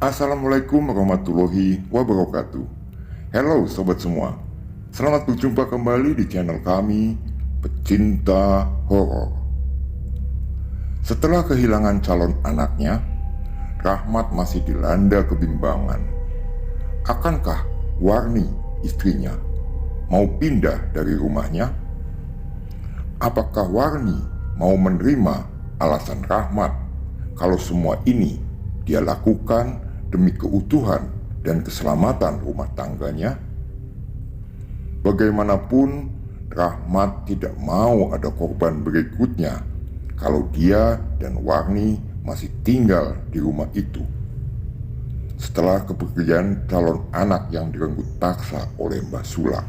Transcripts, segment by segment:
Assalamualaikum warahmatullahi wabarakatuh. Halo sobat semua, selamat berjumpa kembali di channel kami, Pecinta Horor. Setelah kehilangan calon anaknya, Rahmat masih dilanda kebimbangan. Akankah Warni, istrinya, mau pindah dari rumahnya? Apakah Warni mau menerima alasan Rahmat kalau semua ini dia lakukan demi keutuhan dan keselamatan rumah tangganya? Bagaimanapun, Rahmat tidak mau ada korban berikutnya kalau dia dan Warni masih tinggal di rumah itu. Setelah kepergian calon anak yang direnggut paksa oleh Mbah Sula.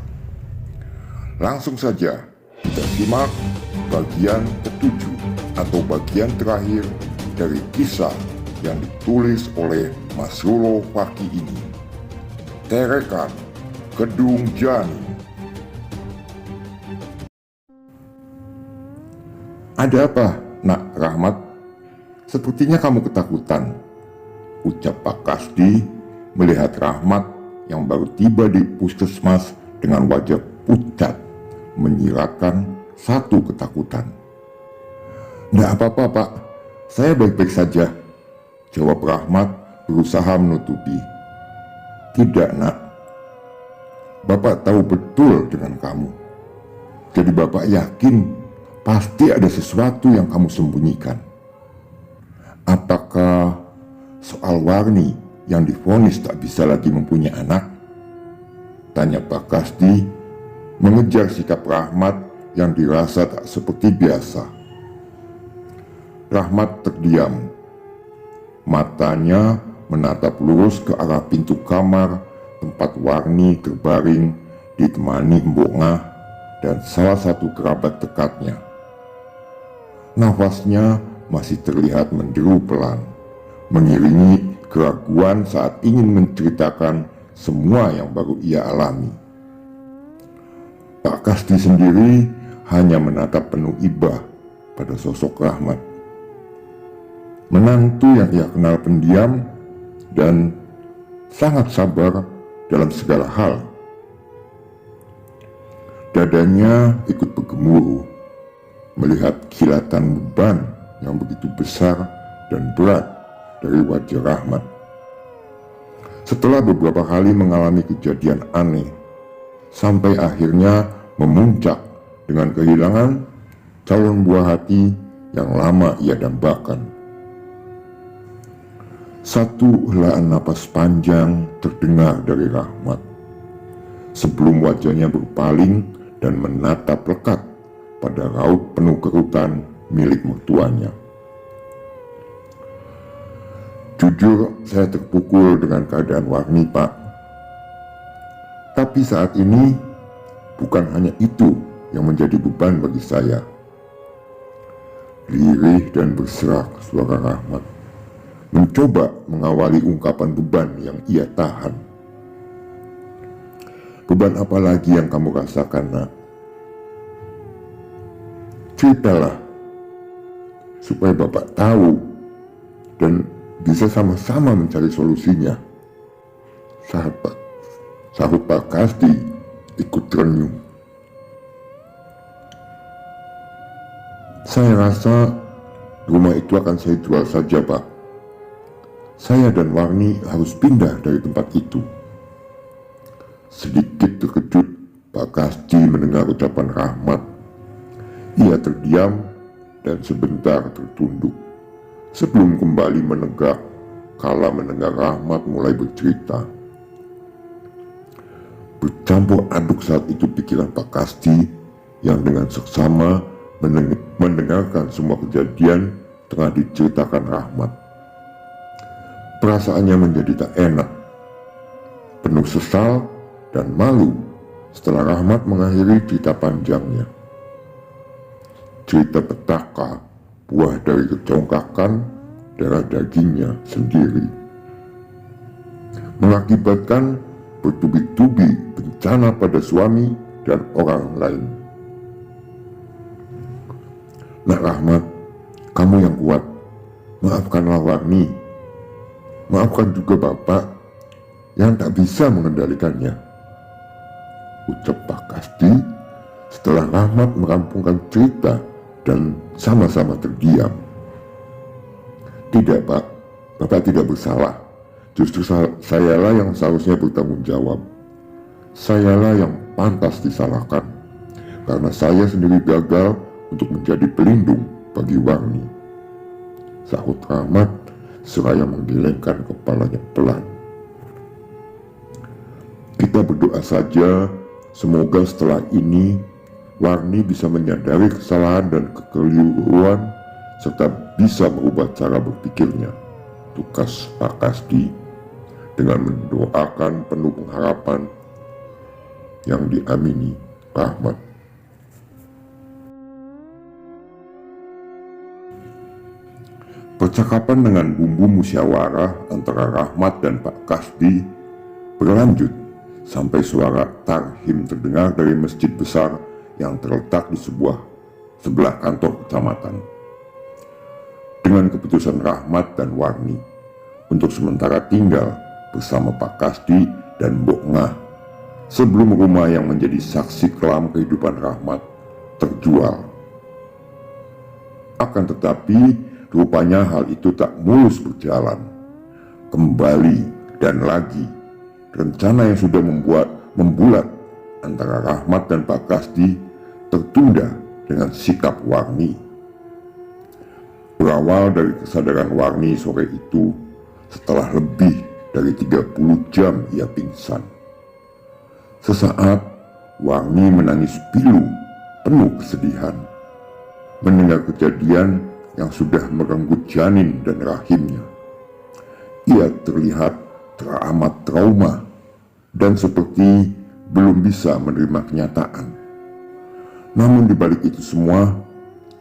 Langsung saja kita simak bagian ketujuh atau bagian terakhir dari kisah yang ditulis oleh Mas Rulo Faki ini. Terekan Kedung Jani. Ada apa, Nak Rahmat? Sepertinya kamu ketakutan, ucap Pak Kasdi melihat Rahmat yang baru tiba di puskesmas dengan wajah pucat menyiratkan satu ketakutan. Tidak apa-apa, Pak, saya baik-baik saja, jawab Rahmat berusaha menutupi. Tidak, Nak, Bapak tahu betul dengan kamu. Jadi Bapak yakin pasti ada sesuatu yang kamu sembunyikan. Apakah soal Warni yang divonis tak bisa lagi mempunyai anak? Tanya Pak Kasdi mengejar sikap Rahmat yang dirasa tak seperti biasa. Rahmat terdiam. Matanya menatap lurus ke arah pintu kamar tempat Warni terbaring ditemani Mbok Ngah dan salah satu kerabat dekatnya. Nafasnya masih terlihat menderu pelan, mengiringi keraguan saat ingin menceritakan semua yang baru ia alami. Pak Kasdi sendiri hanya menatap penuh ibah pada sosok Rahmat. Menantu yang ia kenal pendiam dan sangat sabar dalam segala hal. Dadanya ikut bergemuruh melihat kilatan beban yang begitu besar dan berat dari wajah Rahmat. Setelah beberapa kali mengalami kejadian aneh, sampai akhirnya memuncak dengan kehilangan calon buah hati yang lama ia dambakan. Satu helaan napas panjang terdengar dari Rahmat sebelum wajahnya berpaling dan menatap lekat pada raut penuh kerutan milik mertuanya. Jujur, saya terpukul dengan keadaan Warni, Pak. Tapi saat ini bukan hanya itu yang menjadi beban bagi saya. Lirih dan berserak suara Rahmat mencoba mengawali ungkapan beban yang ia tahan. Beban apa lagi yang kamu rasakan, Nak? Ceritalah, supaya Bapak tahu dan bisa sama-sama mencari solusinya. Sahut Pak Kasdi ikut terenyuh. Saya rasa rumah itu akan saya jual saja, Pak. Saya dan Warni harus pindah dari tempat itu. Sedikit terkejut Pak Kasdi mendengar ucapan Rahmat. Ia terdiam dan sebentar tertunduk sebelum kembali menegak kala mendengar Rahmat mulai bercerita. Bercampur aduk saat itu pikiran Pak Kasdi yang dengan seksama mendengarkan semua kejadian tengah diceritakan Rahmat. Perasaannya menjadi tak enak, penuh sesal dan malu setelah Rahmat mengakhiri cerita panjangnya. Cerita petaka buah dari kecongkakan darah dagingnya sendiri, mengakibatkan bertubi-tubi bencana pada suami dan orang lain. Nak Rahmat, kamu yang kuat, maafkanlah Warni. Maafkan juga Bapak yang tak bisa mengendalikannya, ucap Pak Kasdi setelah Rahmat merampungkan cerita dan sama-sama terdiam. Tidak Pak, Bapak tidak bersalah. Justru sayalah yang seharusnya bertanggung jawab. Sayalah yang pantas disalahkan, karena saya sendiri gagal untuk menjadi pelindung bagi Warni, sahut Rahmat seraya menggelengkan kepalanya pelan. Kita berdoa saja semoga setelah ini Warni bisa menyadari kesalahan dan kekeliruan serta bisa merubah cara berpikirnya, tukas Pak Kasdi dengan mendoakan penuh pengharapan yang diamini Rahmat. Percakapan dengan bumbu musyawarah antara Rahmat dan Pak Kasdi berlanjut sampai suara tarhim terdengar dari masjid besar yang terletak di sebelah kantor kecamatan. Dengan keputusan Rahmat dan Warni untuk sementara tinggal bersama Pak Kasdi dan Mbok Ngah sebelum rumah yang menjadi saksi kelam kehidupan Rahmat terjual. Akan tetapi rupanya hal itu tak mulus berjalan. Kembali dan lagi, rencana yang sudah membulat antara Rahmat dan Pak Kasdi tertunda dengan sikap Warni. Berawal dari kesadaran Warni sore itu, setelah lebih dari 30 jam ia pingsan. Sesaat, Warni menangis pilu, penuh kesedihan, mendengar kejadian yang sudah merenggut janin dan rahimnya. Ia terlihat teramat trauma dan seperti belum bisa menerima kenyataan. Namun di balik itu semua,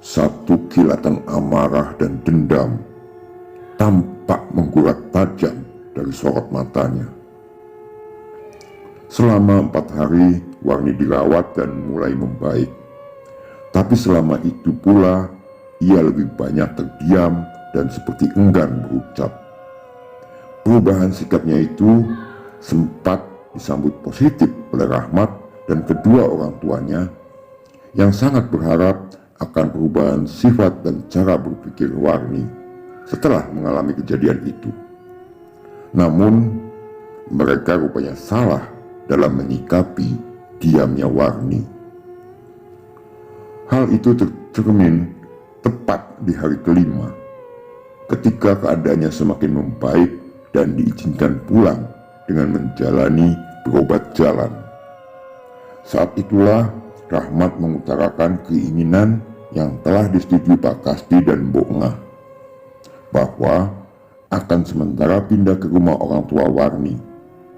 satu kilatan amarah dan dendam tampak menggurat tajam dari sorot matanya. Selama 4 hari, Warni dirawat dan mulai membaik. Tapi selama itu pula, ia lebih banyak terdiam dan seperti enggan berucap. Perubahan sikapnya itu sempat disambut positif oleh Rahmat dan kedua orang tuanya yang sangat berharap akan perubahan sifat dan cara berpikir Warni setelah mengalami kejadian itu. Namun, mereka rupanya salah dalam menyikapi diamnya Warni. Hal itu tercermin tepat di hari kelima, ketika keadaannya semakin membaik dan diizinkan pulang dengan menjalani berobat jalan. Saat itulah Rahmat mengutarakan keinginan yang telah disetujui Pak Kasdi dan Mbok Ngah, bahwa akan sementara pindah ke rumah orang tua Warni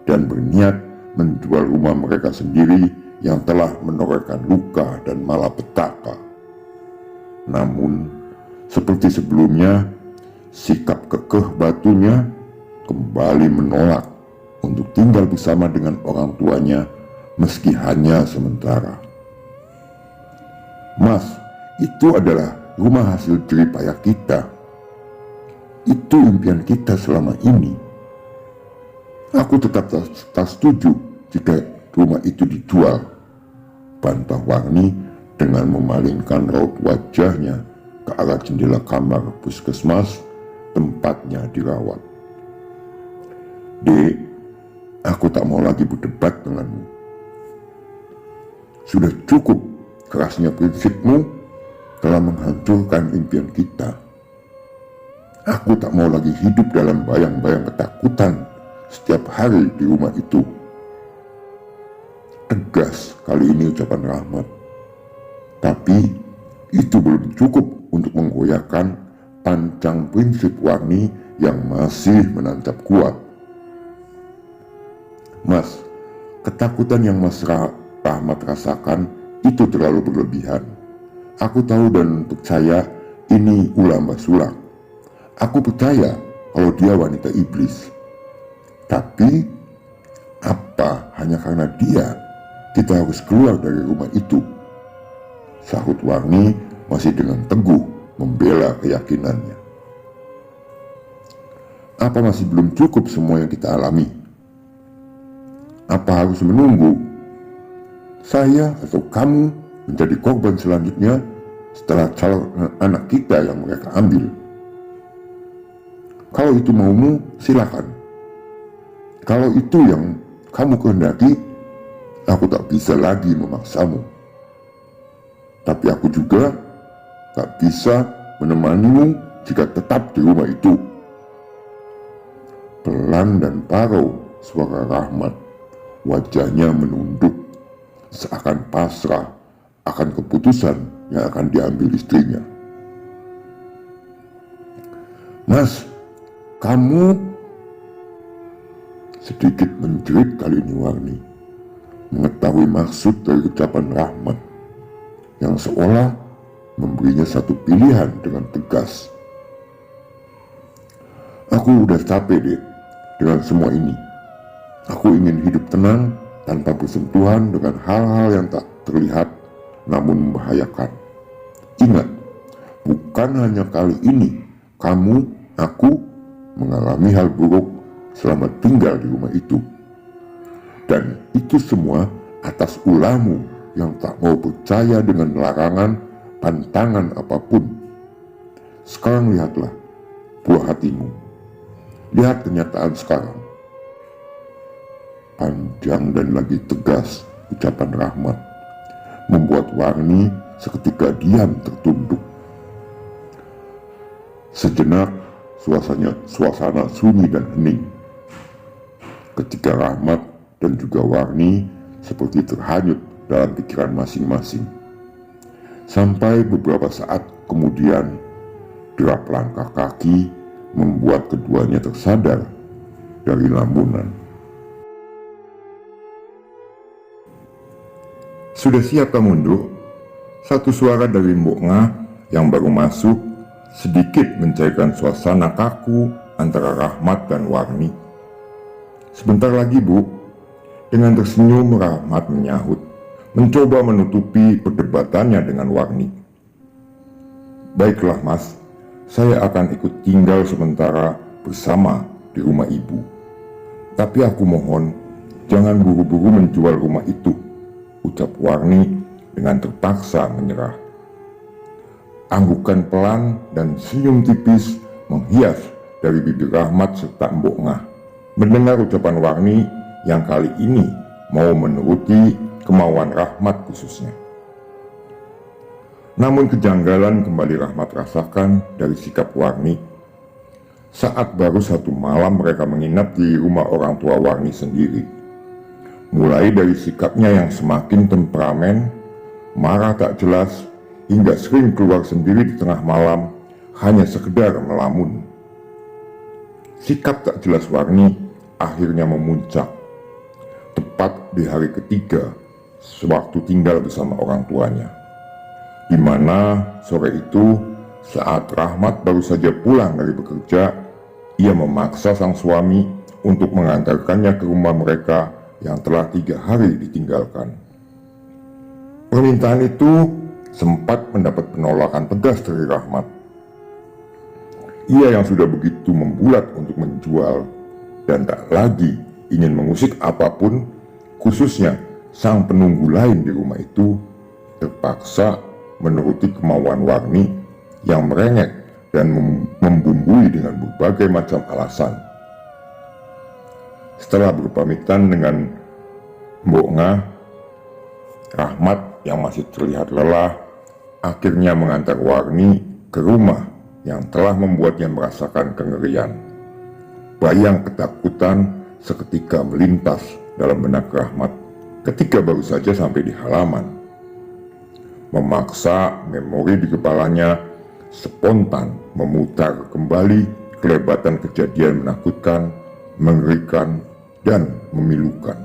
dan berniat menjual rumah mereka sendiri yang telah menorehkan luka dan malapetaka. Namun, seperti sebelumnya, sikap kekeh batunya kembali menolak untuk tinggal bersama dengan orang tuanya meski hanya sementara. Mas, itu adalah rumah hasil jerih payah kita. Itu impian kita selama ini. Aku tetap tak setuju jika rumah itu dijual, bantah Warni dengan memalingkan raut wajahnya ke arah jendela kamar puskesmas tempatnya dirawat. Dek, aku tak mau lagi berdebat denganmu. Sudah cukup kerasnya prinsipmu telah menghancurkan impian kita. Aku tak mau lagi hidup dalam bayang-bayang ketakutan setiap hari di rumah itu. Tegas kali ini ucapan Rahmat. Tapi itu belum cukup untuk menggoyahkan pancang prinsip Warni yang masih menancap kuat. Mas, ketakutan yang Mas Rahmat rasakan itu terlalu berlebihan. Aku tahu dan percaya ini ulah Mbak Sulak. Aku percaya kalau dia wanita iblis. Tapi, apa hanya karena dia kita harus keluar dari rumah itu? Sahut Warni masih dengan teguh membela keyakinannya. Apa masih belum cukup semua yang kita alami? Apa harus menunggu saya atau kamu menjadi korban selanjutnya setelah calon anak kita yang mereka ambil? Kalau itu maumu, silakan. Kalau itu yang kamu kehendaki, aku tak bisa lagi memaksamu. Tapi aku juga tak bisa menemanimu jika tetap di rumah itu. Pelan dan parau suara Rahmat. Wajahnya menunduk, seakan pasrah akan keputusan yang akan diambil istrinya. Mas, kamu... Sedikit menjerit kali ini Warni, mengetahui maksud dari ucapan Rahmat yang seolah memberinya satu pilihan dengan tegas. Aku udah capek deh dengan semua ini. Aku ingin hidup tenang tanpa bersentuhan dengan hal-hal yang tak terlihat namun membahayakan. Ingat, bukan hanya kali ini kamu, aku mengalami hal buruk selama tinggal di rumah itu. Dan itu semua atas ulahmu yang tak mau percaya dengan larangan, pantangan apapun. Sekarang lihatlah buah hatimu. Lihat kenyataan sekarang. Panjang dan lagi tegas ucapan Rahmat membuat Warni seketika diam tertunduk. Sejenak suasana sunyi dan hening. Ketika Rahmat dan juga Warni seperti terhanyut dalam pikiran masing-masing. Sampai beberapa saat kemudian, derap langkah kaki membuat keduanya tersadar dari lamunan. Sudah siap kamu, Nduk? Satu suara dari Mbok Ngah yang baru masuk sedikit mencairkan suasana kaku antara Rahmat dan Warni. Sebentar lagi, Bu. Dengan tersenyum Rahmat menyahut, mencoba menutupi perdebatannya dengan Warni. Baiklah Mas, saya akan ikut tinggal sementara bersama di rumah ibu. Tapi aku mohon, jangan buru-buru menjual rumah itu, ucap Warni dengan terpaksa menyerah. Anggukan pelan dan senyum tipis menghias dari bibir Rahmat serta Mbok Ngah mendengar ucapan Warni yang kali ini mau menuruti kemauan Rahmat khususnya. Namun kejanggalan kembali Rahmat rasakan dari sikap Warni saat baru satu malam mereka menginap di rumah orang tua Warni sendiri. Mulai dari sikapnya yang semakin temperamen, marah tak jelas, hingga sering keluar sendiri di tengah malam hanya sekedar melamun. Sikap tak jelas Warni akhirnya memuncak tepat di hari ketiga sewaktu tinggal bersama orang tuanya, di mana sore itu saat Rahmat baru saja pulang dari bekerja, ia memaksa sang suami untuk mengantarkannya ke rumah mereka yang telah 3 hari ditinggalkan. Permintaan itu sempat mendapat penolakan tegas dari Rahmat. Ia yang sudah begitu membulat untuk menjual dan tak lagi ingin mengusik apapun, khususnya sang penunggu lain di rumah itu, terpaksa menuruti kemauan Warni yang merengek dan membumbui dengan berbagai macam alasan. Setelah berpamitan dengan Mbok Ngah, Rahmat yang masih terlihat lelah akhirnya mengantar Warni ke rumah yang telah membuatnya merasakan kengerian. Bayang ketakutan seketika melintas dalam benak Rahmat ketika baru saja sampai di halaman. Memaksa memori di kepalanya spontan memutar kembali kelebatan kejadian menakutkan, mengerikan, dan memilukan.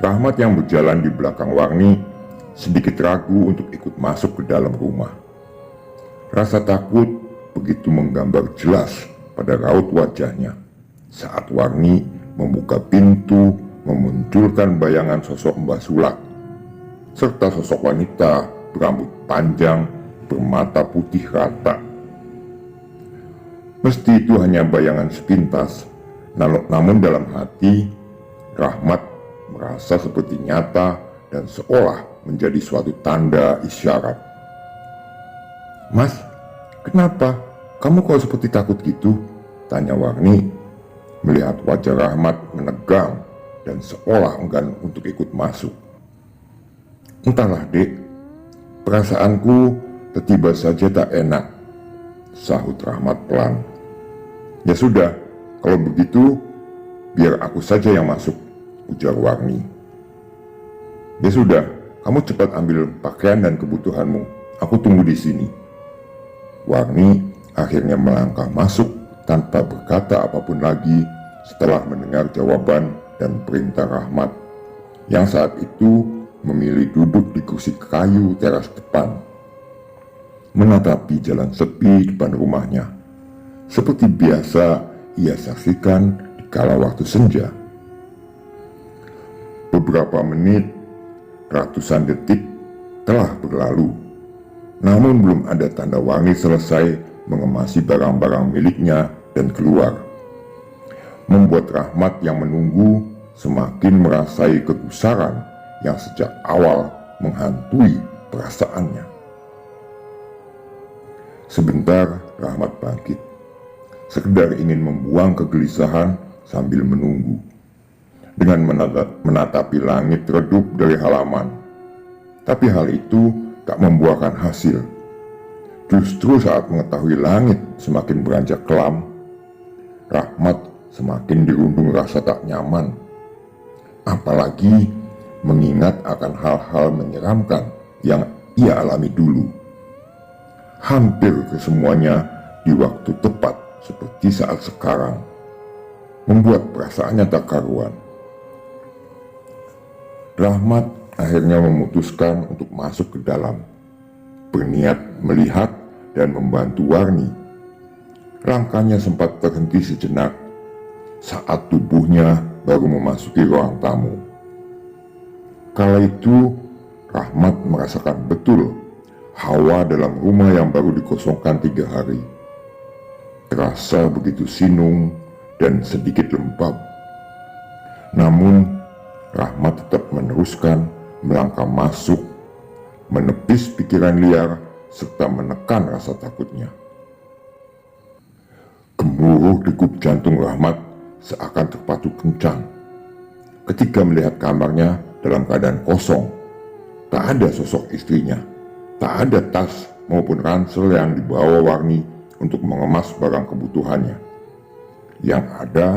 Rahmat yang berjalan di belakang Warni sedikit ragu untuk ikut masuk ke dalam rumah. Rasa takut begitu menggambar jelas pada raut wajahnya saat Warni membuka pintu memunculkan bayangan sosok Mbah Sulak serta sosok wanita berambut panjang bermata putih rata. Mesti itu hanya bayangan sepintas, namun dalam hati, Rahmat merasa seperti nyata dan seolah menjadi suatu tanda isyarat. "Mas, kenapa? Kamu kok seperti takut gitu?" tanya Warni, melihat wajah Rahmat menegang dan seolah enggan untuk ikut masuk. "Entahlah, Dek, perasaanku tiba saja tak enak," sahut Rahmat pelan. "Ya sudah, kalau begitu biar aku saja yang masuk," ujar Warni. "Ya sudah, kamu cepat ambil pakaian dan kebutuhanmu. Aku tunggu di sini." Warni akhirnya melangkah masuk tanpa berkata apapun lagi setelah mendengar jawaban dan perintah Rahmat, yang saat itu memilih duduk di kursi kayu teras depan, menatapi jalan sepi depan rumahnya, seperti biasa ia saksikan di kala waktu senja. Beberapa menit, ratusan detik telah berlalu, namun belum ada tanda Warni selesai mengemasi barang-barang miliknya dan keluar, membuat Rahmat yang menunggu semakin merasai kegusaran yang sejak awal menghantui perasaannya. Sebentar Rahmat bangkit, sekedar ingin membuang kegelisahan sambil menunggu, dengan menatapi langit redup dari halaman. Tapi hal itu tak membuahkan hasil. Justru saat mengetahui langit semakin beranjak kelam, Rahmat semakin dirundung rasa tak nyaman, apalagi mengingat akan hal-hal menyeramkan yang ia alami dulu. Hampir kesemuanya di waktu tepat seperti saat sekarang, membuat perasaannya tak karuan. Rahmat akhirnya memutuskan untuk masuk ke dalam, berniat melihat dan membantu Warni. Langkahnya sempat terhenti sejenak saat tubuhnya baru memasuki ruang tamu. Kala itu Rahmat merasakan betul hawa dalam rumah yang baru dikosongkan 3 hari. Terasa begitu sinung dan sedikit lembab. Namun Rahmat tetap meneruskan melangkah masuk, menepis pikiran liar serta menekan rasa takutnya. Gemuruh degup jantung Rahmat seakan terpacu kencang ketika melihat kamarnya dalam keadaan kosong. Tak ada sosok istrinya, tak ada tas maupun ransel yang dibawa Warni untuk mengemas barang kebutuhannya. Yang ada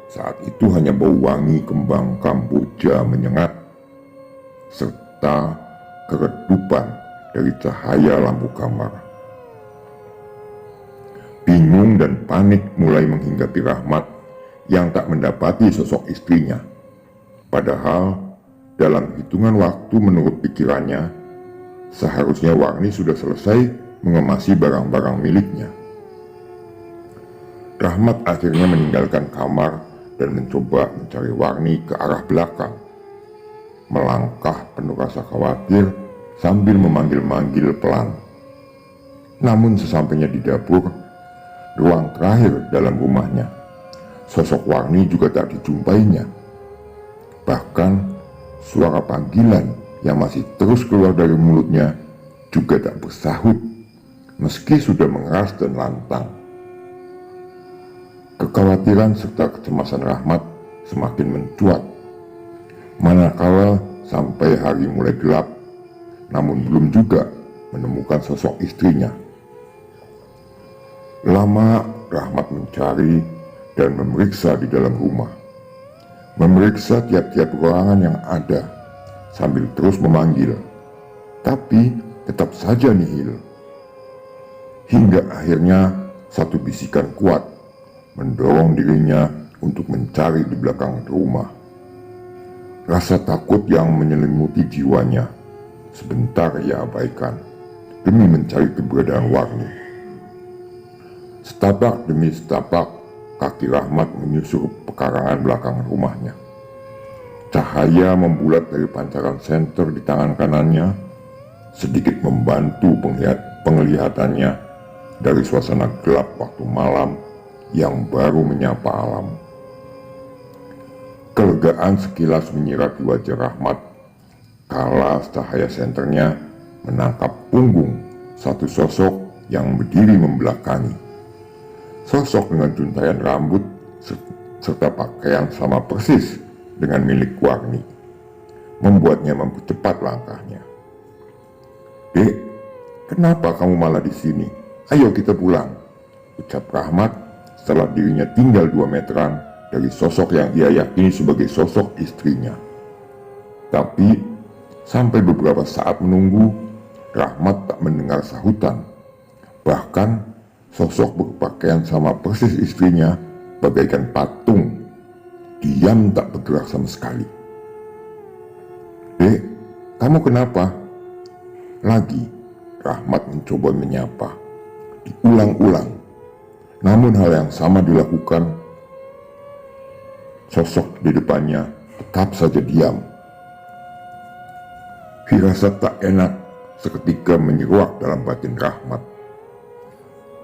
saat itu hanya bau wangi kembang kamboja menyengat, serta keredupan dari cahaya lampu kamar. Bingung dan panik mulai menghinggapi Rahmat yang tak mendapati sosok istrinya. Padahal dalam hitungan waktu menurut pikirannya, seharusnya Warni sudah selesai mengemasi barang-barang miliknya. Rahmat akhirnya meninggalkan kamar dan mencoba mencari Warni ke arah belakang. Melangkah penuh rasa khawatir sambil memanggil-manggil pelan. Namun sesampainya di dapur, ruang terakhir dalam rumahnya, sosok Warni juga tak dijumpainya. Bahkan suara panggilan yang masih terus keluar dari mulutnya juga tak bersahut, meski sudah mengeras dan lantang. Kekhawatiran serta kecemasan Rahmat semakin mencuat, manakala sampai hari mulai gelap, namun belum juga menemukan sosok istrinya. Lama Rahmat mencari dan memeriksa di dalam rumah, memeriksa tiap-tiap ruangan yang ada sambil terus memanggil, tapi tetap saja nihil. Hingga akhirnya satu bisikan kuat mendorong dirinya untuk mencari di belakang rumah. Rasa takut yang menyelimuti jiwanya sebentar ia abaikan demi mencari keberadaan Warni. Setapak demi setapak kaki Rahmat menyusur pekarangan belakang rumahnya. Cahaya membulat dari pancaran senter di tangan kanannya sedikit membantu penglihatannya dari suasana gelap waktu malam yang baru menyapa alam. Kelegaan sekilas menyirap di wajah Rahmat kala cahaya senternya menangkap punggung satu sosok yang berdiri membelakangi. Sosok dengan juntaian rambut serta pakaian sama persis dengan milik Warni, membuatnya mempercepat langkahnya. "Dek, kenapa kamu malah di sini? Ayo kita pulang," ucap Rahmat setelah dirinya tinggal 2 meteran dari sosok yang ia yakini sebagai sosok istrinya. Tapi sampai beberapa saat menunggu, Rahmat tak mendengar sahutan. Bahkan sosok berpakaian sama persis istrinya bagaikan patung, diam tak bergerak sama sekali. "Dek, kamu kenapa?" Lagi Rahmat mencoba menyapa, diulang-ulang. Namun hal yang sama dilakukan. Sosok di depannya tetap saja diam. Firasat tak enak seketika menyeruak dalam batin Rahmat.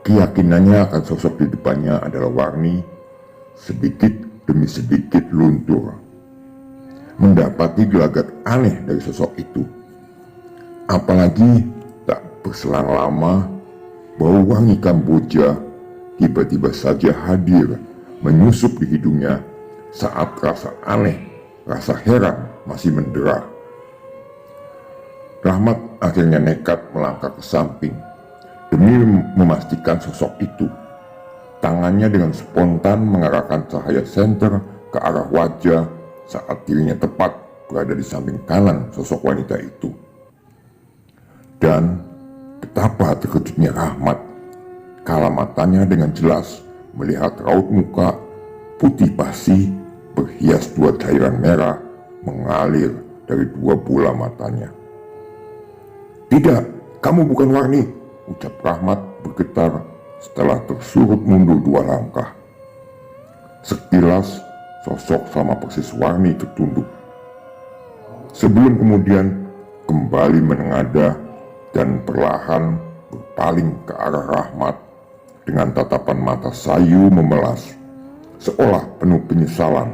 Keyakinannya akan sosok di depannya adalah Warni sedikit demi sedikit luntur. Mendapati gelagat aneh dari sosok itu. Apalagi tak berselang lama, bau wangi Kamboja tiba-tiba saja hadir menyusup di hidungnya saat rasa aneh, rasa heran masih mendera. Rahmat akhirnya nekat melangkah ke samping demi memastikan sosok itu. Tangannya dengan spontan mengarahkan cahaya senter ke arah wajah saat dirinya tepat berada di samping kanan sosok wanita itu. Dan betapa terkejutnya Rahmat kala matanya dengan jelas melihat raut muka putih pasi berhias 2 cairan merah mengalir dari 2 bola matanya. "Tidak, kamu bukan Warni," ucap Rahmat bergetar setelah tersurut mundur 2 langkah. Sekilas sosok sama persis Warni tertunduk, sebelum kemudian kembali menengadah dan perlahan berpaling ke arah Rahmat dengan tatapan mata sayu memelas, seolah penuh penyesalan,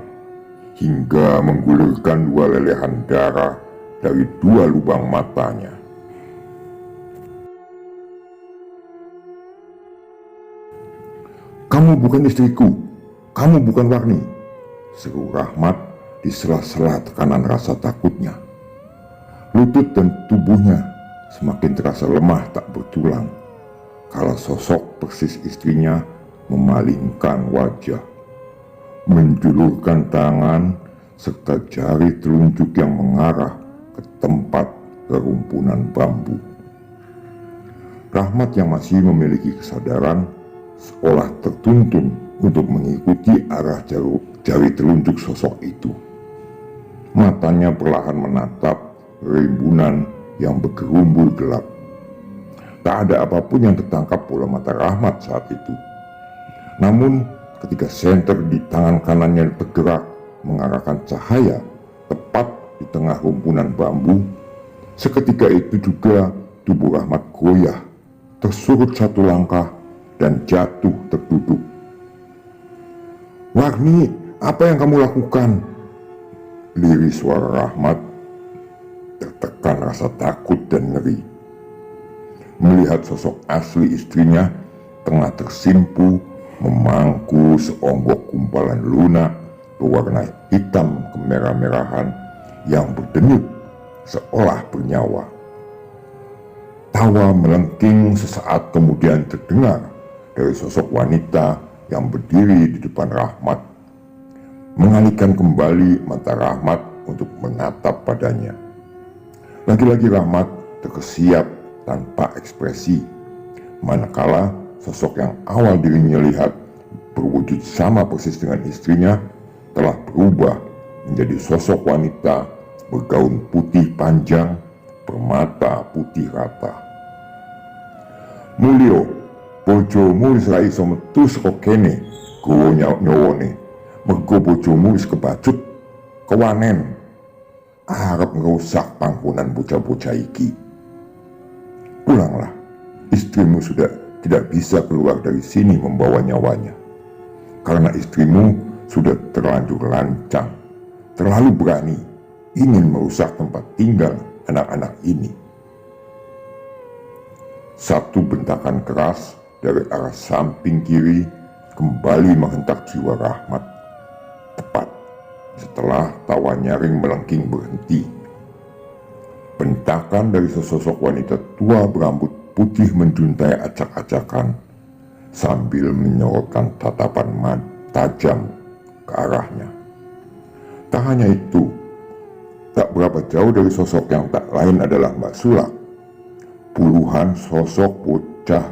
hingga menggulirkan 2 lelehan darah dari 2 lubang matanya. "Kamu bukan istriku, kamu bukan Warni," seru Rahmat di sela-sela tekanan rasa takutnya. Lutut dan tubuhnya semakin terasa lemah tak bertulang kala sosok persis istrinya memalingkan wajah, menjulurkan tangan serta jari telunjuk yang mengarah ke tempat kerumpunan bambu. Rahmat yang masih memiliki kesadaran seolah tertuntun untuk mengikuti arah jari telunjuk sosok itu. Matanya perlahan menatap rimbunan yang bergerumbul gelap. Tak ada apapun yang tertangkap bola mata Rahmat saat itu. Namun ketika senter di tangan kanannya bergerak mengarahkan cahaya tepat di tengah rumpunan bambu, seketika itu juga tubuh Rahmat goyah, tersurut 1 langkah dan jatuh terduduk. "Warni, apa yang kamu lakukan?" Lirih suara Rahmat, tertekan rasa takut dan ngeri. Melihat sosok asli istrinya tengah tersimpu memangku seonggok gumpalan lunak berwarna hitam kemerah-merahan yang berdenyut seolah bernyawa. Tawa melengking sesaat kemudian terdengar dari sosok wanita yang berdiri di depan Rahmat, mengalihkan kembali mata Rahmat untuk menatap padanya. Lagi-lagi Rahmat terkesiap tanpa ekspresi, manakala sosok yang awal dirinya lihat berwujud sama persis dengan istrinya telah berubah menjadi sosok wanita bergaun putih panjang, bermata putih rata. "Mulyo, bojomu wis ra iso metu saka kene," gowo nyowone. "Mergo bojomu wis kebacut kewanen arep ngerusak panggonan bocah-bocah iki. Pulanglah, istrimu sudah tidak bisa keluar dari sini membawa nyawanya." karena istrimu sudah terlanjur lancang, terlalu berani, ingin merusak tempat tinggal anak-anak ini. Satu bentakan keras dari arah samping kiri kembali menghentak jiwa Rahmat. Tepat setelah tawa nyaring melengking berhenti, bentakan dari sesosok wanita tua berambut putih menjuntai acak-acakan sambil menyorotkan tatapan tajam ke arahnya. Tak hanya itu, tak berapa jauh dari sosok yang tak lain adalah Mbak Sulak. Puluhan sosok bocah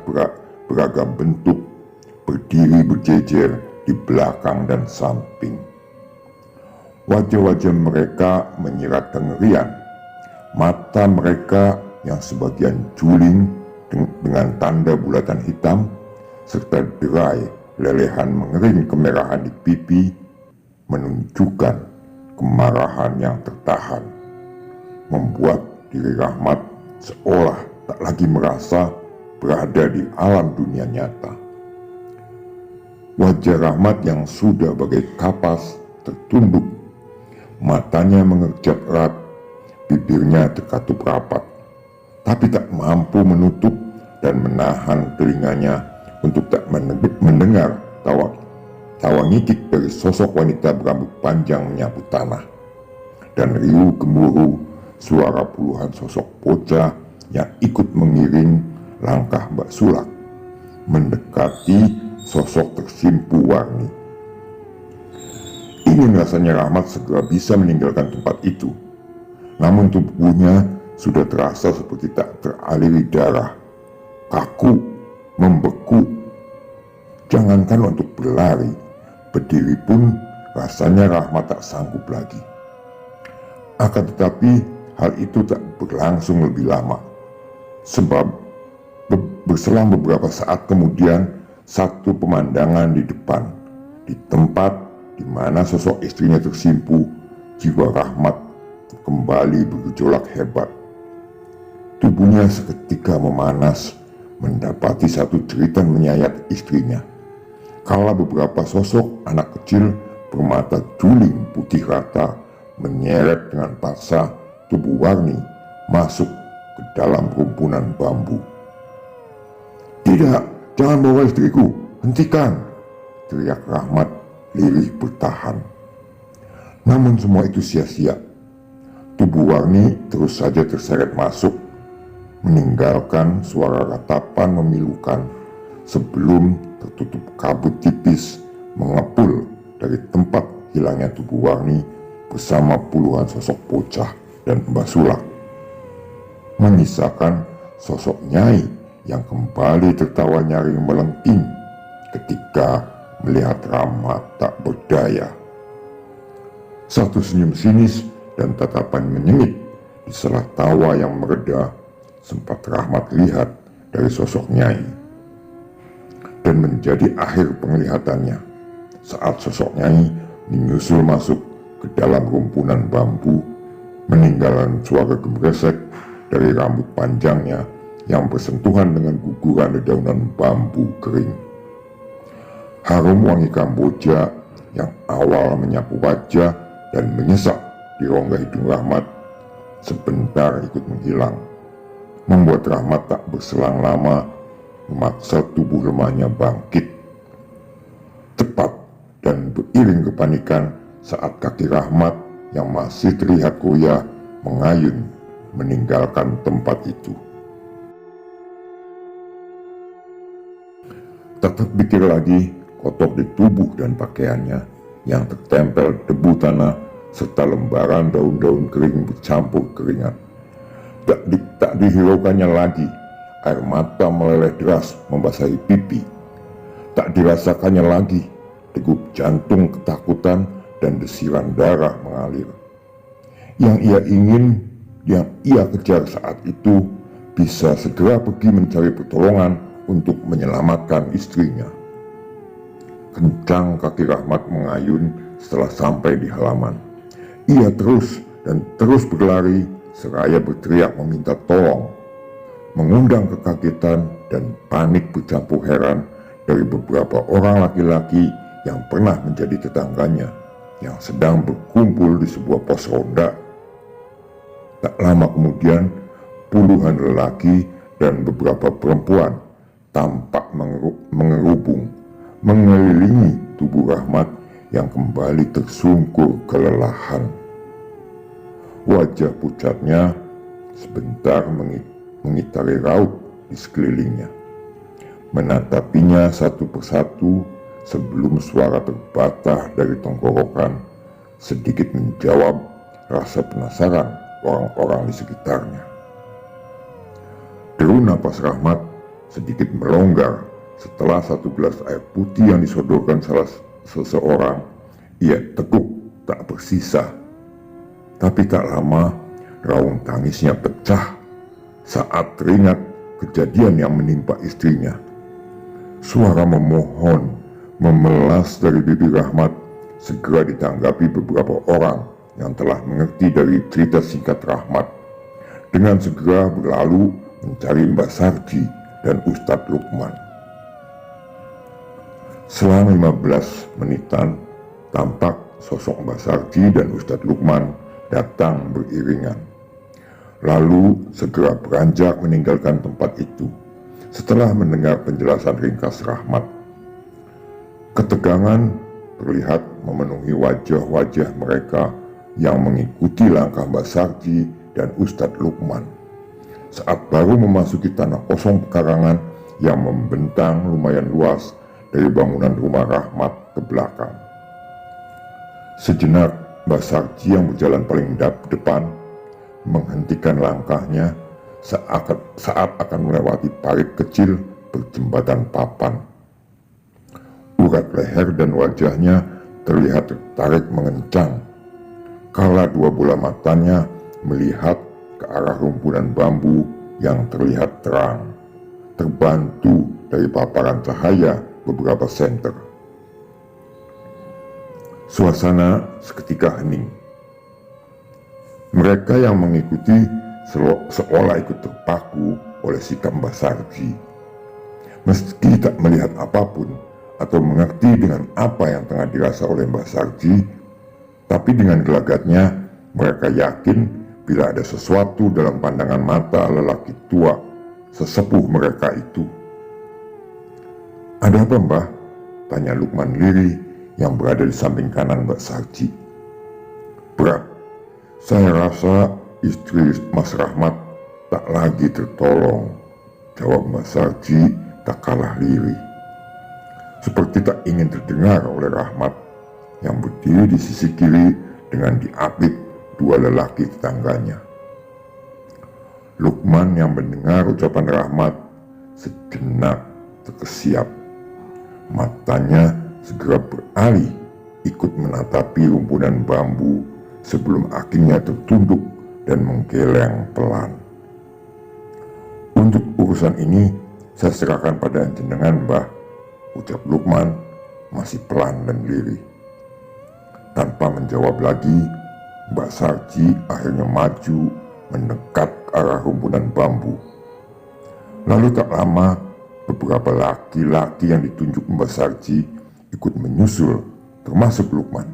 beragam bentuk berdiri berjejer di belakang dan samping. Wajah-wajah mereka menyirat kengerian. Mata mereka yang sebagian juling dengan tanda bulatan hitam serta derai lelehan mengering kemerahan di pipi menunjukkan kemarahan yang tertahan, membuat diri Rahmat seolah tak lagi merasa berada di alam dunia nyata. Wajah Rahmat yang sudah bagai kapas tertunduk, matanya mengerjap erat, bibirnya terkatup rapat, tapi tak mampu menutup dan menahan telinganya untuk tak mendengar tawa ngikik dari sosok wanita berambut panjang menyapu tanah, dan riuh gemuruh suara puluhan sosok bocah yang ikut mengiring langkah Mbak Sulak mendekati sosok tersimpu Warni. Ingin rasanya Rahmat segera bisa meninggalkan tempat itu, namun tubuhnya sudah terasa seperti tak teraliri darah, kaku, membeku. Jangankan untuk berlari, berdiri pun rasanya Rahmat tak sanggup lagi. Akan tetapi hal itu tak berlangsung lebih lama, sebab berselang beberapa saat kemudian satu pemandangan di depan, di tempat di mana sosok istrinya tersimpu, jiwa Rahmat kembali bergejolak hebat. Tubuhnya seketika memanas mendapati satu jeritan menyayat istrinya, kala beberapa sosok anak kecil bermata juling putih rata menyeret dengan paksa tubuh Warni masuk ke dalam rumpunan bambu. "Tidak, jangan bawa istriku, hentikan!" teriak Rahmat lirih bertahan. Namun semua itu sia-sia. Tubuh Warni terus saja terseret masuk, meninggalkan suara ratapan memilukan sebelum tertutup kabut tipis mengepul dari tempat hilangnya tubuh Warni bersama puluhan sosok bocah dan Mbak Sulak, menyisakan sosok Nyai yang kembali tertawa nyaring melengking ketika melihat Rahmat tak berdaya. Satu senyum sinis dan tatapan menyengit di sela tawa yang mereda sempat Rahmat lihat dari sosok Nyai, dan menjadi akhir penglihatannya saat sosok Nyai menyusul masuk ke dalam rumpunan bambu, meninggalkan suara gemeresek dari rambut panjangnya yang bersentuhan dengan guguran dedaunan bambu kering. Harum wangi Kamboja yang awal menyapu wajah dan menyesak di rongga hidung Rahmat sebentar ikut menghilang, membuat Rahmat tak berselang lama memaksa tubuh lemahnya bangkit. Tepat dan beriring kepanikan saat kaki Rahmat yang masih terlihat goyah mengayun meninggalkan tempat itu. Tak terpikir lagi kotor di tubuh dan pakaiannya yang tertempel debu tanah serta lembaran daun-daun kering bercampur keringat. Tak dihiraukannya lagi air mata meleleh deras membasahi pipi. Tak dirasakannya lagi degup jantung ketakutan dan desiran darah mengalir. Yang ia kejar saat itu bisa segera pergi mencari pertolongan untuk menyelamatkan istrinya. Kencang kaki Rahmat mengayun setelah sampai di halaman. Ia terus berlari seraya berteriak meminta tolong, mengundang kekagetan dan panik bercampur heran dari beberapa orang laki-laki yang pernah menjadi tetangganya yang sedang berkumpul di sebuah pos ronda. Tak lama kemudian, puluhan lelaki dan beberapa perempuan tampak mengerubung, mengelilingi tubuh Rahmat yang kembali tersungkur kelelahan. Wajah pucatnya sebentar mengitari raut di sekelilingnya, menatapinya satu persatu sebelum suara terbata dari tenggorokan sedikit menjawab rasa penasaran orang-orang di sekitarnya. Deru napas Rahmat sedikit melonggar setelah satu gelas air putih yang disodorkan salah seseorang ia teguk tak bersisa. Tapi tak lama raung tangisnya pecah saat teringat kejadian yang menimpa istrinya. Suara memohon memelas dari bibir Rahmat segera ditanggapi beberapa orang yang telah mengerti dari cerita singkat Rahmat, dengan segera berlalu mencari Mbak Sarji dan Ustadz Lukman. Selang 15 menitan, tampak sosok Mbak Sarji dan Ustadz Lukman datang beriringan, lalu segera beranjak meninggalkan tempat itu setelah mendengar penjelasan ringkas Rahmat. Ketegangan terlihat memenuhi wajah-wajah mereka yang mengikuti langkah Mbak Sarji dan Ustadz Lukman saat baru memasuki tanah kosong pekarangan yang membentang lumayan luas dari bangunan rumah Rahmat ke belakang. Sejenak Mbak Sarji yang berjalan paling depan menghentikan langkahnya saat akan melewati parit kecil berjembatan papan. Urat leher dan wajahnya terlihat tertarik mengencang kala dua bola matanya melihat ke arah rumpunan bambu yang terlihat terang, terbantu dari paparan cahaya beberapa senter. Suasana seketika hening. Mereka yang mengikuti seolah ikut terpaku oleh sikap Mbak Sarji. Meski tak melihat apapun atau mengerti dengan apa yang tengah dirasa oleh Mbak Sarji, tapi dengan gelagatnya mereka yakin bila ada sesuatu dalam pandangan mata lelaki tua sesepuh mereka itu. "Ada apa, Mbah?" tanya Lukman Liri yang berada di samping kanan Mbak Sarji. "Berat, saya rasa istri Mas Rahmat tak lagi tertolong," jawab Mbak Sarji tak kalah lirih, seperti tak ingin terdengar oleh Rahmat yang berdiri di sisi kiri dengan diapit dua lelaki tetangganya. Lukman yang mendengar ucapan Rahmat sejenak terkesiap. Matanya segera beralih ikut menatapi rumpunan bambu sebelum akhirnya tertunduk dan menggeleng pelan. "Untuk urusan ini saya serahkan pada jenengan, Mbah," ucap Lukman masih pelan dan lirih. Tanpa menjawab lagi, Mbak Sarji akhirnya maju mendekat ke arah rumpunan bambu. Lalu tak lama beberapa laki-laki yang ditunjuk Mbak Sarji ikut menyusul, termasuk Lukman.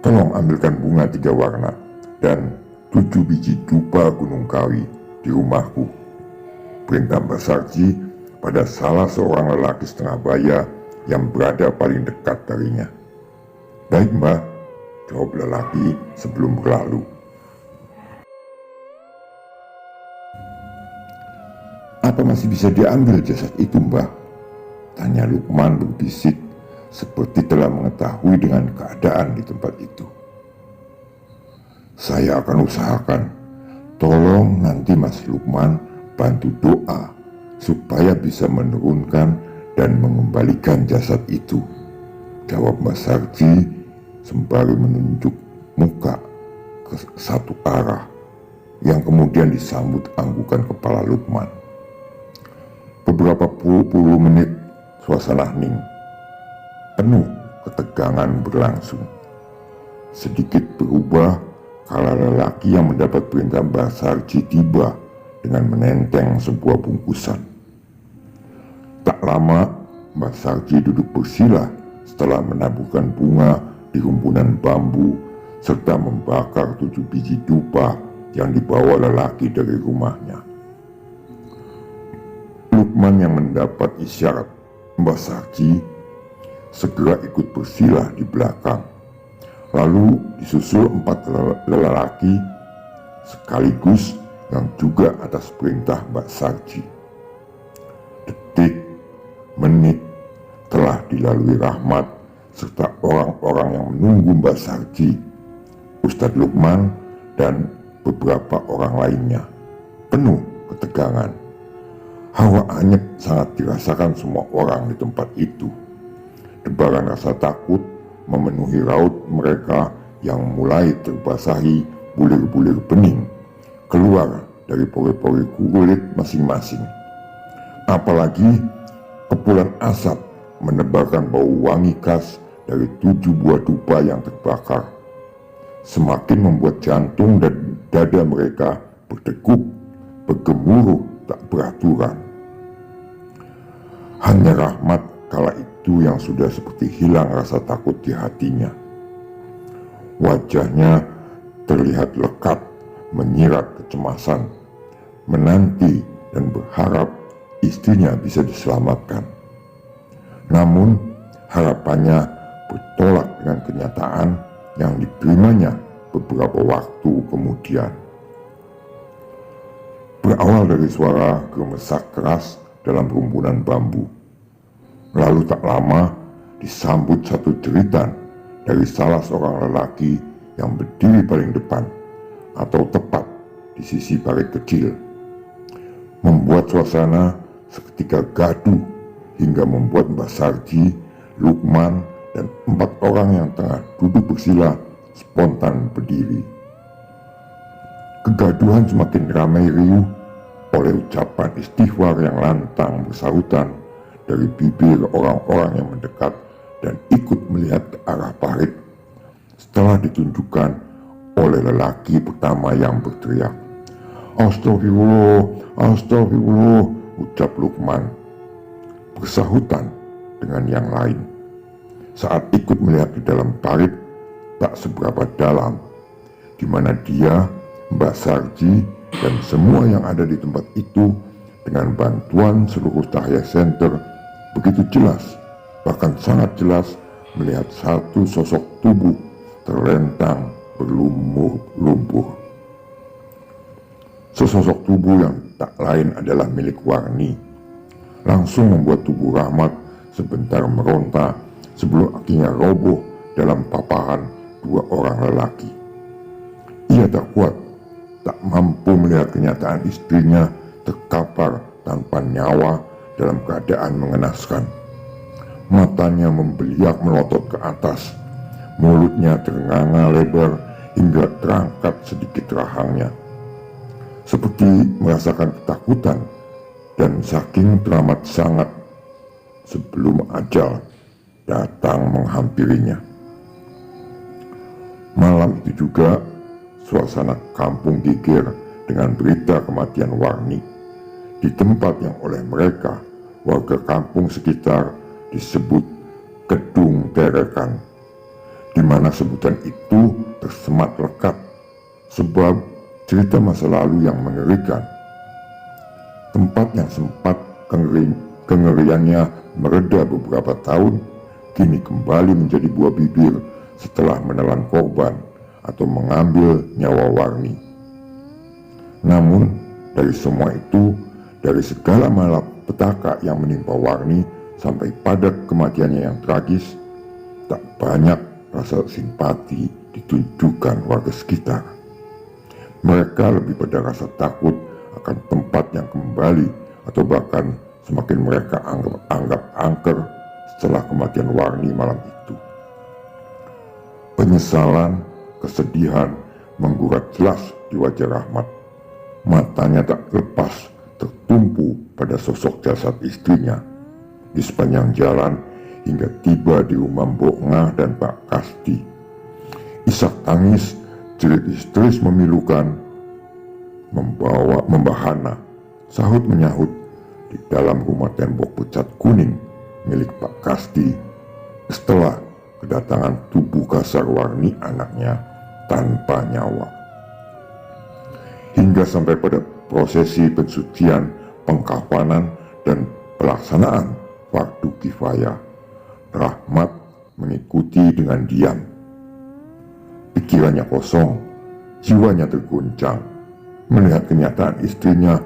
"Tolong ambilkan bunga 3 warna dan 7 biji dupa gunung kawi di rumahku," perintah Mbak Sarji pada salah seorang lelaki setengah baya yang berada paling dekat darinya. "Baik, Mbah," jawab lelaki sebelum berlalu. "Apa masih bisa diambil jasad itu, Mbah?" tanya Lukman berbisik seperti telah mengetahui dengan keadaan di tempat itu. "Saya akan usahakan. Tolong nanti Mas Lukman bantu doa supaya bisa menurunkan dan mengembalikan jasad itu," jawab Mbak Sarji sembari menunjuk muka ke satu arah yang kemudian disambut anggukan kepala Lukman. Beberapa puluh menit suasana hening, penuh ketegangan berlangsung. Sedikit berubah kala lelaki yang mendapat perintah Mbak Sarji tiba dengan menenteng sebuah bungkusan. Tak lama Mbak Sarji duduk bersila setelah menaburkan bunga di rumpunan bambu serta membakar 7 biji dupa yang dibawa lelaki dari rumahnya. Lukman yang mendapat isyarat Mbah Sarji segera ikut bersilah di belakang, lalu disusul 4 lelaki sekaligus yang juga atas perintah Mbah Sarji. Detik, menit telah dilalui Rahmat serta orang-orang yang menunggu Mbah Sarji, Ustadz Lukman dan beberapa orang lainnya. Penuh ketegangan. Hawa anyep sangat dirasakan semua orang di tempat itu. Debaran rasa takut memenuhi raut mereka yang mulai terbasahi bulir-bulir bening keluar dari pori-pori kulit masing-masing. Apalagi kepulan asap menebarkan bau wangi khas dari 7 buah dupa yang terbakar, semakin membuat jantung dan dada mereka berdegup, bergemuruh tak beraturan. Hanya Rahmat kala itu yang sudah seperti hilang rasa takut di hatinya. Wajahnya terlihat lekat, menyirat kecemasan, menanti dan berharap istrinya bisa diselamatkan. Namun harapannya bertolak dengan kenyataan yang diterimanya beberapa waktu kemudian. Berawal dari suara gemesak keras dalam rumpunan bambu. Lalu tak lama disambut satu jeritan dari salah seorang lelaki yang berdiri paling depan atau tepat di sisi parit kecil, membuat suasana seketika gaduh hingga membuat Mbah Sarji, Lukman, dan 4 orang yang tengah duduk bersila spontan berdiri. Kegaduhan semakin ramai riuh oleh ucapan istighfar yang lantang bersahutan dari bibir orang-orang yang mendekat dan ikut melihat ke arah parit setelah ditunjukkan oleh lelaki pertama yang berteriak, "Astagfirullah, astagfirullah," ucap Lukman bersahutan dengan yang lain saat ikut melihat di dalam parit tak seberapa dalam, di mana dia, Mbah Sarji, dan semua yang ada di tempat itu dengan bantuan seluruh Tahya Center begitu jelas, bahkan sangat jelas melihat satu sosok tubuh terlentang berlumur lumpur. Sesosok tubuh yang tak lain adalah milik Warni langsung membuat tubuh Rahmat sebentar meronta sebelum akhirnya roboh dalam paparan 2 orang lelaki. Ia tak kuat, tak mampu melihat kenyataan istrinya terkapar tanpa nyawa dalam keadaan mengenaskan. Matanya membeliak melotot ke atas, mulutnya ternganga lebar hingga terangkat sedikit rahangnya, seperti merasakan ketakutan dan saking teramat sangat sebelum ajal datang menghampirinya. Malam itu juga suasana kampung geger dengan berita kematian Warni di tempat yang oleh mereka warga kampung sekitar disebut Kedung Terekan, di mana sebutan itu tersemat lekat sebab cerita masa lalu yang mengerikan. Tempat yang sempat kengeriannya mereda beberapa tahun kini kembali menjadi buah bibir setelah menelan korban atau mengambil nyawa Warni. Namun dari semua itu, dari segala malapetaka yang menimpa Warni sampai pada kematiannya yang tragis, tak banyak rasa simpati ditunjukkan warga sekitar. Mereka lebih pada rasa takut akan tempat yang kembali atau bahkan semakin mereka anggap angker setelah kematian Warni malam itu. Penyesalan, kesedihan menggurat jelas di wajah Rahmat. Matanya tak lepas tertumpu pada sosok jasad istrinya di sepanjang jalan hingga tiba di rumah Mbok Ngah dan Pak Kasdi. Isak tangis, jerit histeris memilukan, membahana, sahut menyahut di dalam rumah tembok pucat kuning milik Pak Kasdi setelah kedatangan tubuh Kasarwarni anaknya tanpa nyawa. Hingga sampai pada prosesi pensucian, pengkafanan, dan pelaksanaan fardu kifayah, Rahmat mengikuti dengan diam. Pikirannya kosong, jiwanya terguncang melihat kenyataan istrinya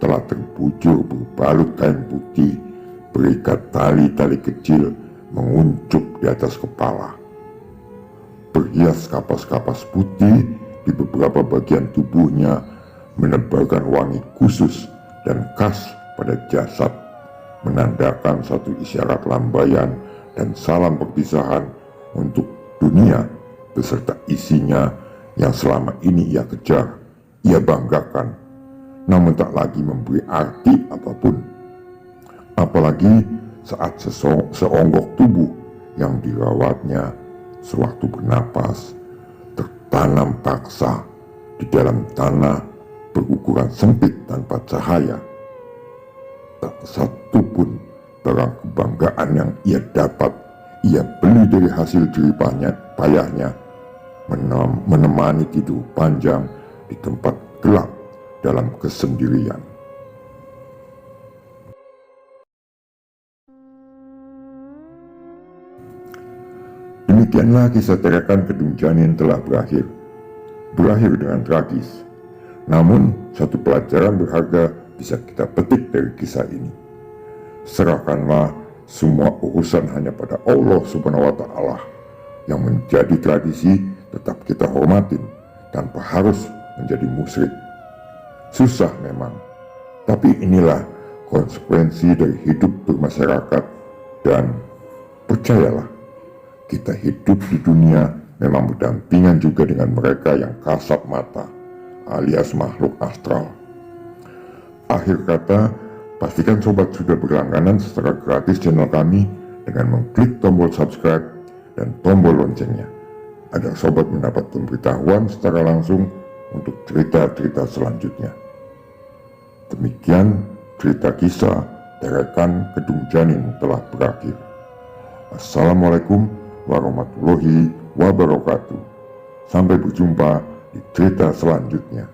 telah terbujur berbalut kain putih berikat tali-tali kecil menguncup di atas kepala. Berhias kapas-kapas putih di beberapa bagian tubuhnya menebarkan wangi khusus dan khas pada jasad, menandakan satu isyarat lambaian dan salam perpisahan untuk dunia beserta isinya yang selama ini ia kejar, ia banggakan, namun tak lagi memberi arti apapun. Apalagi saat seonggok tubuh yang dirawatnya sewaktu bernapas tertanam paksa di dalam tanah berukuran sempit tanpa cahaya. Tak satu pun barang kebanggaan yang ia dapat ia beli dari hasil jerih payahnya menemani tidur panjang di tempat gelap dalam kesendirian. Demikianlah kisah Terekan Kedung Janin telah berakhir dengan tragis. Namun satu pelajaran berharga bisa kita petik dari kisah ini. Serahkanlah semua urusan hanya pada Allah Subhanahu wa Ta'ala. Yang menjadi tradisi tetap kita hormatin tanpa harus menjadi musyrik. Susah memang, tapi inilah konsekuensi dari hidup bermasyarakat. Dan percayalah, kita hidup di dunia memang berdampingan juga dengan mereka yang kasat mata alias makhluk astral. Akhir kata, pastikan sobat sudah berlangganan secara gratis channel kami dengan mengklik tombol subscribe dan tombol loncengnya, agar sobat mendapat pemberitahuan secara langsung untuk cerita-cerita selanjutnya. Demikian cerita kisah Terekan Kedung Janin telah berakhir. Assalamualaikum warahmatullahi wabarakatuh. Sampai berjumpa di cerita selanjutnya.